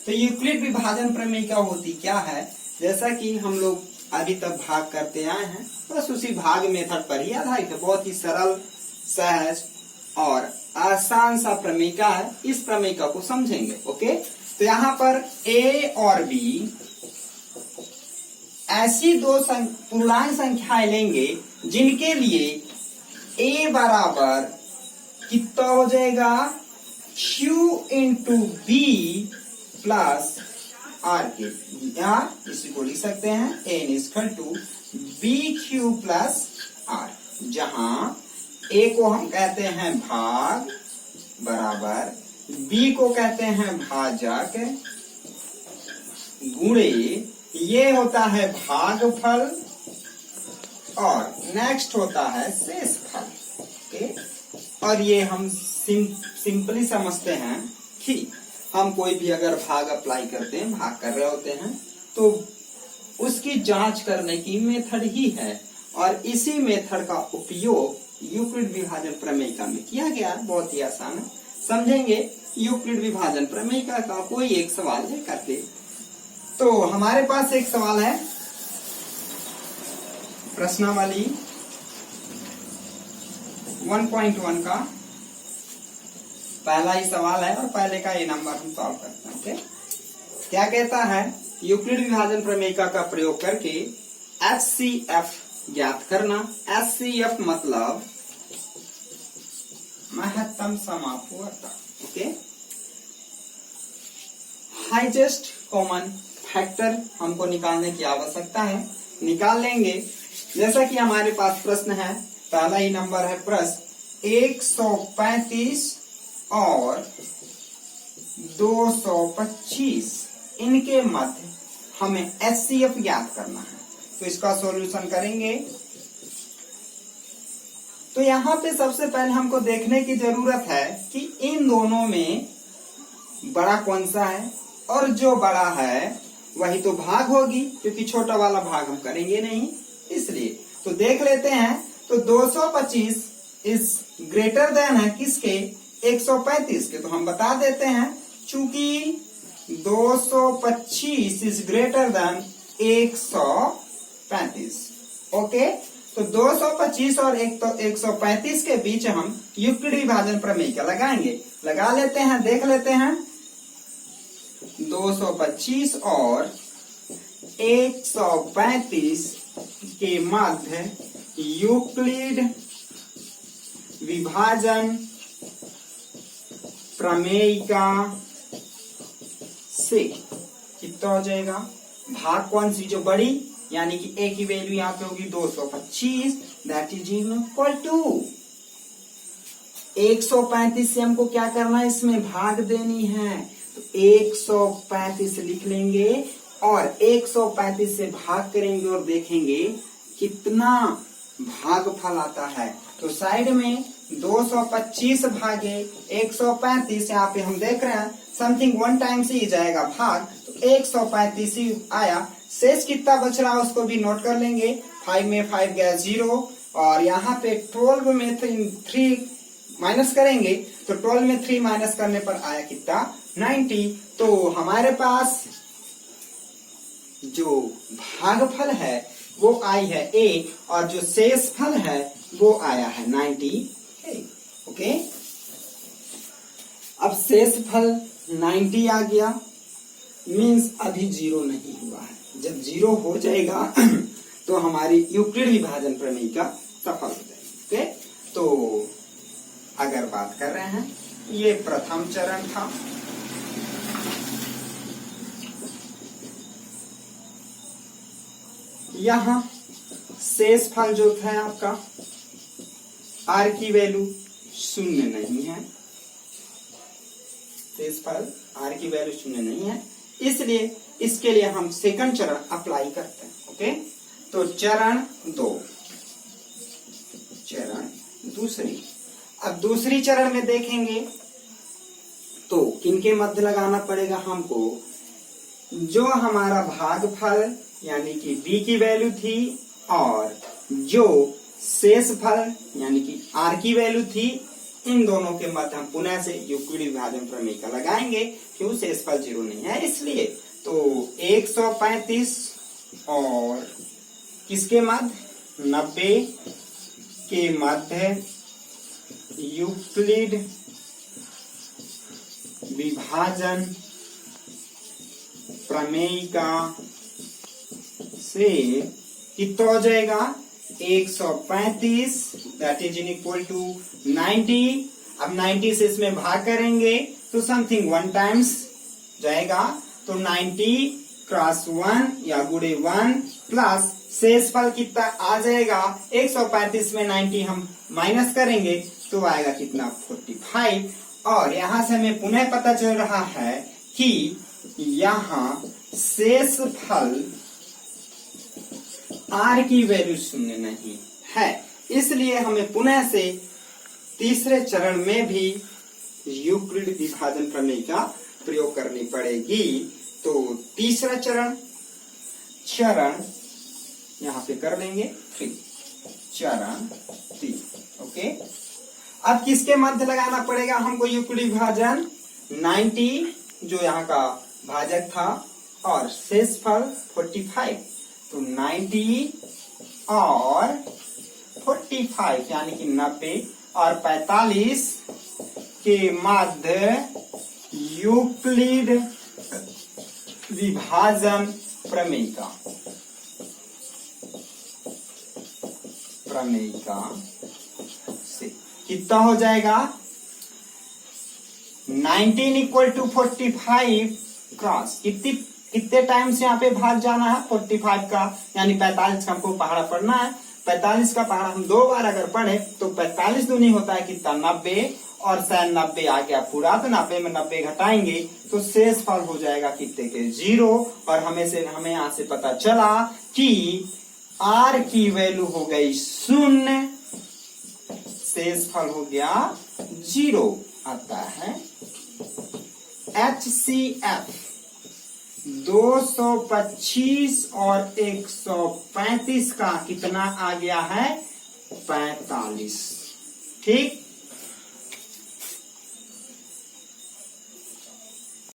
तो यूक्लिड विभाजन प्रमेय होती क्या है, जैसा कि हम लोग अभी तक भाग करते आए हैं, बस उसी भाग मेथड पर ही आधारित है। बहुत ही सरल, सहज और आसान सा प्रमेयिका है। इस प्रमेयिका को समझेंगे। ओके, तो यहाँ पर a और b ऐसी दो पूर्णांक संख्याएं लेंगे जिनके लिए a बराबर कितना हो जाएगा, q into b plus R K, या इसी को लिख सकते हैं n equal to B Q plus R, जहां a को हम कहते हैं भाग बराबर, b को कहते हैं भाजक, गुणे ये होता है भागफल और नेक्स्ट होता है शेषफल। ओके, और ये हम सिंपली समझते हैं कि हम कोई भी अगर भाग अप्लाई करते हैं, भाग कर रहे होते हैं, तो उसकी जांच करने की मेथड ही है, और इसी मेथड का उपयोग यूक्लिड विभाजन प्रमेयिका में किया गया। बहुत ही आसान है, समझेंगे यूक्लिड विभाजन प्रमेयिका का कोई एक सवाल है करते। तो हमारे पास एक सवाल है प्रश्नावली 1.1 का पहला ही सवाल है, और पहले का ये नंबर हम सॉल्व करते हैं। ओके, क्या कहता है, यूक्लिड विभाजन प्रमेयिका का प्रयोग करके HCF ज्ञात करना। HCF मतलब महत्तम समापूर्णता। ओके, हाईएस्ट कॉमन फैक्टर हमको निकालने की आवश्यकता है, निकाल लेंगे। जैसा कि हमारे पास प्रश्न है, पहला ही नंबर है प्रश्न 135 और 225, इनके मध्य हमें HCF ज्ञात करना है। तो इसका सॉल्यूशन करेंगे। तो यहाँ पे सबसे पहले हमको देखने की जरूरत है कि इन दोनों में बड़ा कौन सा है, और जो बड़ा है वही तो भाग होगी, क्योंकि छोटा वाला भाग हम करेंगे नहीं, इसलिए। तो देख लेते हैं। तो 225 इज ग्रेटर देन है किसके, 135 के। तो हम बता देते हैं, चूंकि 225 इज ग्रेटर देन 135। ओके, तो 225 और 135 के बीच हम यूक्लिड विभाजन प्रमेय लगाएंगे। लगा लेते हैं, देख लेते हैं। 225 और 135 के मध्य यूक्लिड विभाजन प्रमेयिका से कितना हो जाएगा, भाग कौन सी, जो बड़ी, यानी कि a की वैल्यू यहाँ पे होगी 225, दैट इज इक्वल टू 135 से हमको क्या करना है, इसमें भाग देनी है। तो 135 लिख लेंगे और 135 से भाग करेंगे और देखेंगे कितना भागफल आता है। तो साइड में 225 भागे 135, यहाँ पे हम देख रहे हैं समथिंग 1 टाइम से ही जाएगा भाग, तो 135 ही आया। शेष कितना बच रहा है उसको भी नोट कर लेंगे। 5 में 5 गया 0, और यहाँ पे 12 में 3 माइनस करेंगे, तो 12 में 3 माइनस करने पर आया कितना, 90। तो हमारे पास जो भागफल है वो आई है A, और जो शेष फल है वो आया है 90। ओके, अब शेष फल 90 आ गया, मीन्स अभी 0 नहीं हुआ है। जब 0 हो जाएगा तो हमारी यूक्लिड विभाजन प्रमेयिका सफल हो जाएगी। ओके, तो अगर बात कर रहे हैं, ये प्रथम चरण था। यहां शेष फल जो था आपका, r की वैल्यू 0 नहीं है, शेष फल r की वैल्यू 0 नहीं है, इसलिए इसके लिए हम सेकंड चरण अप्लाई करते हैं। ओके, तो चरण 2, चरण दूसरी। अब दूसरी चरण में देखेंगे तो किनके मध्य लगाना पड़ेगा हमको, जो हमारा भागफल यानी कि b की वैल्यू थी और जो शेष फल यानी कि r की वैल्यू थी, इन दोनों के मध्य हम पुनः से यूक्लिड विभाजन प्रमेय का लगाएंगे, क्यों शेषफल 0 नहीं है इसलिए। तो 135 और किसके मध्य 90 के मध्य यूक्लिड विभाजन प्रमेय का से कितना हो जाएगा 135 दैट इज इक्वल टू 90। अब 90 से इसमें भाग करेंगे तो समथिंग 1 टाइम्स जाएगा, तो 90 क्रॉस 1 या गुणे 1 प्लस शेषफल कितना आ जाएगा 135 में 90 हम माइनस करेंगे तो आएगा कितना 45। और यहां से हमें पुनः पता चल रहा है कि यहाँ शेषफल r की वैल्यू 0 नहीं है, इसलिए हमें पुनः से तीसरे चरण में भी यूक्लिड विभाजन प्रमेय का प्रयोग करनी पड़ेगी। तो तीसरा चरण यहाँ पे कर लेंगे 3, चरण 3। ओके, अब किसके मध्य लगाना पड़ेगा हमको यूक्लिड विभाजन 90 जो यहाँ का भाजक था और शेषफल 45, तो 90 और 45 यानी कि 90 और 45 के मध्य यूक्लिड विभाजन प्रमेय का से कितना हो जाएगा 19 इक्वल टू 45 क्रॉस कितने टाइम्स यहाँ पे भाग जाना है 45 का, यानी 45 का हमको पहाड़ा पढ़ना है। 45 का पहाड़ा हम 2 बार अगर पढ़े तो 45 दूनी होता है कितना 90 और 90 आ गया पूरा, तो 90 में 90 घटाएंगे तो शेषफल हो जाएगा कितने के 0। और हमें यहाँ से पता चला कि r की वैल्यू हो गई 0, शेषफल हो गया 0 आता है। HCF 225 और 135 का कितना आ गया है 45। ठीक,